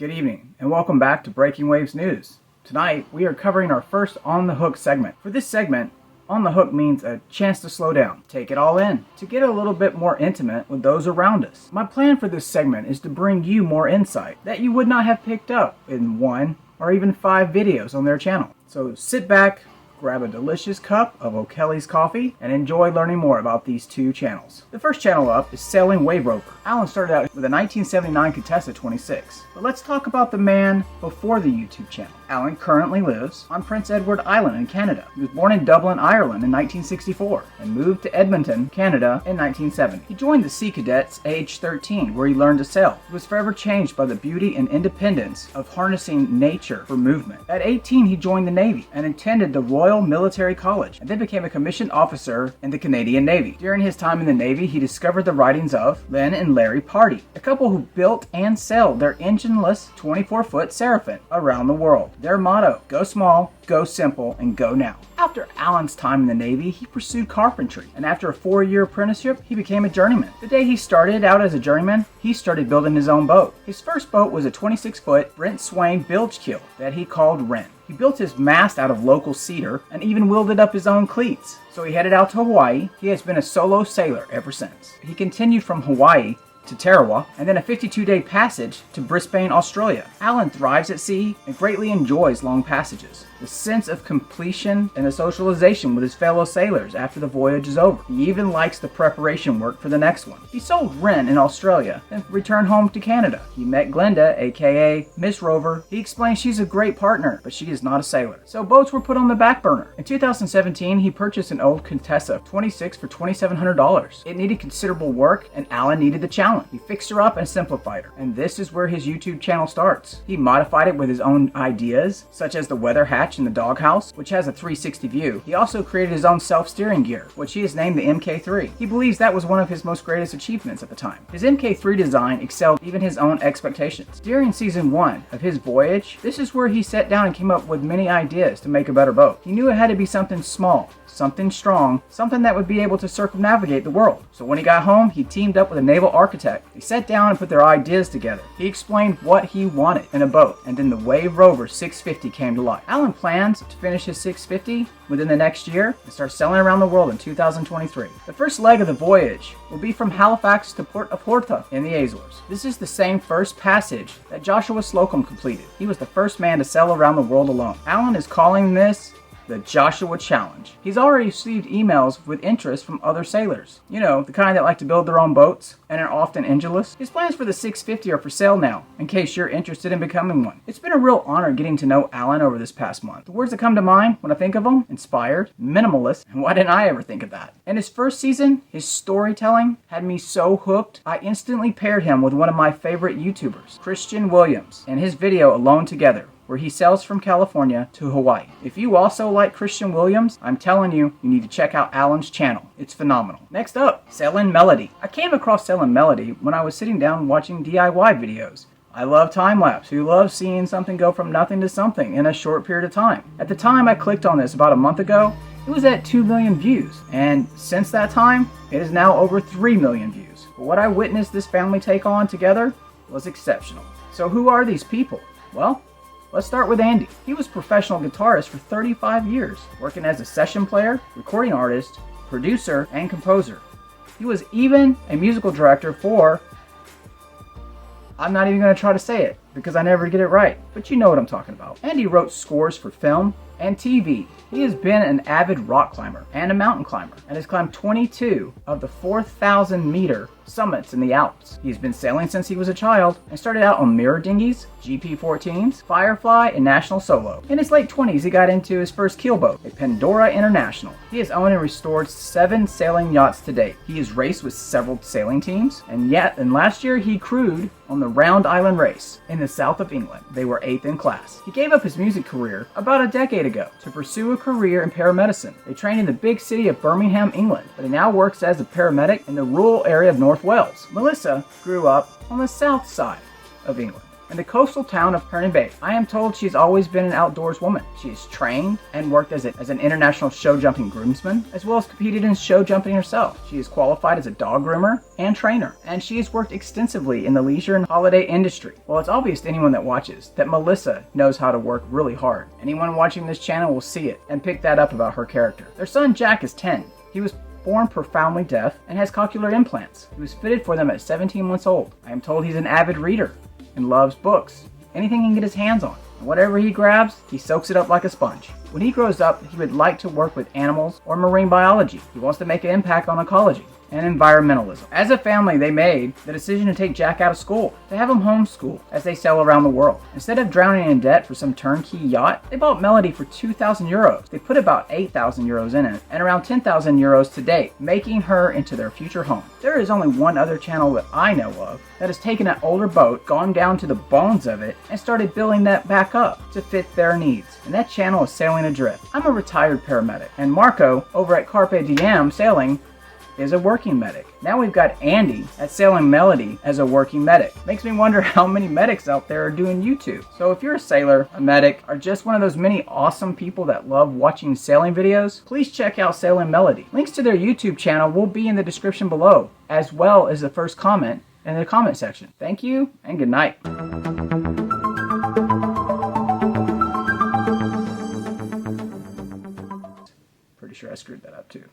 Good evening, and welcome back to Breaking Waves News. Tonight, we are covering our first On the Hook segment. For this segment, On the Hook means a chance to slow down, take it all in, to get a little bit more intimate with those around us. My plan for this segment is to bring you more insight that you would not have picked up in 1 or even 5 videos on their channel. So sit back, grab a delicious cup of O'Kelly's coffee, and enjoy learning more about these 2 channels. The first channel up is Sailing Wave Rover. Alan started out with a 1979 Contessa 26. But let's talk about the man before the YouTube channel. Alan currently lives on Prince Edward Island in Canada. He was born in Dublin, Ireland in 1964 and moved to Edmonton, Canada in 1970. He joined the Sea Cadets age 13, where he learned to sail. He was forever changed by the beauty and independence of harnessing nature for movement. At 18, he joined the Navy and attended the Royal Military College and then became a commissioned officer in the Canadian Navy. During his time in the Navy, he discovered the writings of Lynn and Larry Pardey, a couple who built and sailed their engineless 24-foot Seraphim around the world. Their motto, go small, go simple, and go now. After Alan's time in the Navy, he pursued carpentry, and after a 4-year apprenticeship, he became a journeyman. The day he started out as a journeyman, he started building his own boat. His first boat was a 26-foot Brent Swain bilge keel that he called Wren. He built his mast out of local cedar and even welded up his own cleats. So he headed out to Hawaii. He has been a solo sailor ever since. He continued from Hawaii to Tarawa, and then a 52-day passage to Brisbane, Australia. Alan thrives at sea and greatly enjoys long passages. The sense of completion and the socialization with his fellow sailors after the voyage is over. He even likes the preparation work for the next one. He sold Wren in Australia and returned home to Canada. He met Glenda, aka Miss Rover. He explained she's a great partner, but she is not a sailor. So boats were put on the back burner. In 2017, he purchased an old Contessa 26 for $2,700. It needed considerable work, and Alan needed the challenge. He fixed her up and simplified her, and this is where his YouTube channel starts. He modified it with his own ideas, such as the weather hatch in the doghouse, which has a 360 view. He also created his own self-steering gear, which he has named the MK3. He believes that was one of his most greatest achievements at the time. His MK3 design excelled even his own expectations. During season 1 of his voyage, this is where he sat down and came up with many ideas to make a better boat. He knew it had to be something small, something strong, something that would be able to circumnavigate the world. So when he got home, he teamed up with a naval architect. They sat down and put their ideas together. He explained what he wanted in a boat, and then the Wave Rover 650 came to life. Alan plans to finish his 650 within the next year and start selling around the world in 2023. The first leg of the voyage will be from Halifax to Port of Horta in the Azores. This is the same first passage that Joshua Slocum completed. He was the first man to sail around the world alone. Alan is calling this the Joshua Challenge. He's already received emails with interest from other sailors. You know, the kind that like to build their own boats and are often engineless. His plans for the 650 are for sale now, in case you're interested in becoming one. It's been a real honor getting to know Alan over this past month. The words that come to mind when I think of him: inspired, minimalist, and why didn't I ever think of that? In his first season, his storytelling had me so hooked, I instantly paired him with one of my favorite YouTubers, Christian Williams, and his video Alone Together, where he sails from California to Hawaii. If you also like Christian Williams, I'm telling you, you need to check out Alan's channel. It's phenomenal. Next up, Sailing Melody. I came across Sailing Melody when I was sitting down watching DIY videos. I love time-lapse. Who loves seeing something go from nothing to something in a short period of time? At the time I clicked on this about a month ago, it was at 2 million views. And since that time, it is now over 3 million views. But what I witnessed this family take on together was exceptional. So who are these people? Well, let's start with Andy. He was a professional guitarist for 35 years, working as a session player, recording artist, producer, and composer. He was even a musical director for... I'm not even going to try to say it, because I never get it right, but you know what I'm talking about. Andy wrote scores for film and TV. He has been an avid rock climber and a mountain climber, and has climbed 22 of the 4,000-meter summits in the Alps. He's been sailing since he was a child and started out on mirror dinghies, GP14s, Firefly, and National Solo. In his late 20s, he got into his first keelboat, a Pandora International. He has owned and restored 7 sailing yachts to date. He has raced with several sailing teams, and last year he crewed on the Round Island race in the south of England. They were 8th in class. He gave up his music career about a decade ago to pursue a career in paramedicine. They trained in the big city of Birmingham, England, but he now works as a paramedic in the rural area of North Wales. Melissa grew up on the south side of England. In the coastal town of Hernon Bay, I am told she's always been an outdoors woman. She is trained and worked as an international show jumping groomsman, as well as competed in show jumping herself. She is qualified as a dog groomer and trainer, and she has worked extensively in the leisure and holiday industry. Well, it's obvious to anyone that watches that Melissa knows how to work really hard. Anyone watching this channel will see it and pick that up about her character. Their son Jack is 10. He was born profoundly deaf and has cochlear implants. He was fitted for them at 17 months old. I am told he's an avid reader and loves books. Anything he can get his hands on. And whatever he grabs, he soaks it up like a sponge. When he grows up, he would like to work with animals or marine biology. He wants to make an impact on ecology and environmentalism. As a family, they made the decision to take Jack out of school, to have him homeschooled as they sail around the world. Instead of drowning in debt for some turnkey yacht, they bought Melody for 2,000 euros. They put about 8,000 euros in it and around 10,000 euros to date, making her into their future home. There is only one other channel that I know of that has taken an older boat, gone down to the bones of it, and started building that back up to fit their needs. And that channel is Sailing Adrift. I'm a retired paramedic, and Marco over at Carpe Diem Sailing is a working medic. Now we've got Andy at Sailing Melody as a working medic. Makes me wonder how many medics out there are doing YouTube. So if you're a sailor, a medic, or just one of those many awesome people that love watching sailing videos, please check out Sailing Melody. Links to their YouTube channel will be in the description below, as well as the first comment in the comment section. Thank you and good night. Pretty sure I screwed that up too.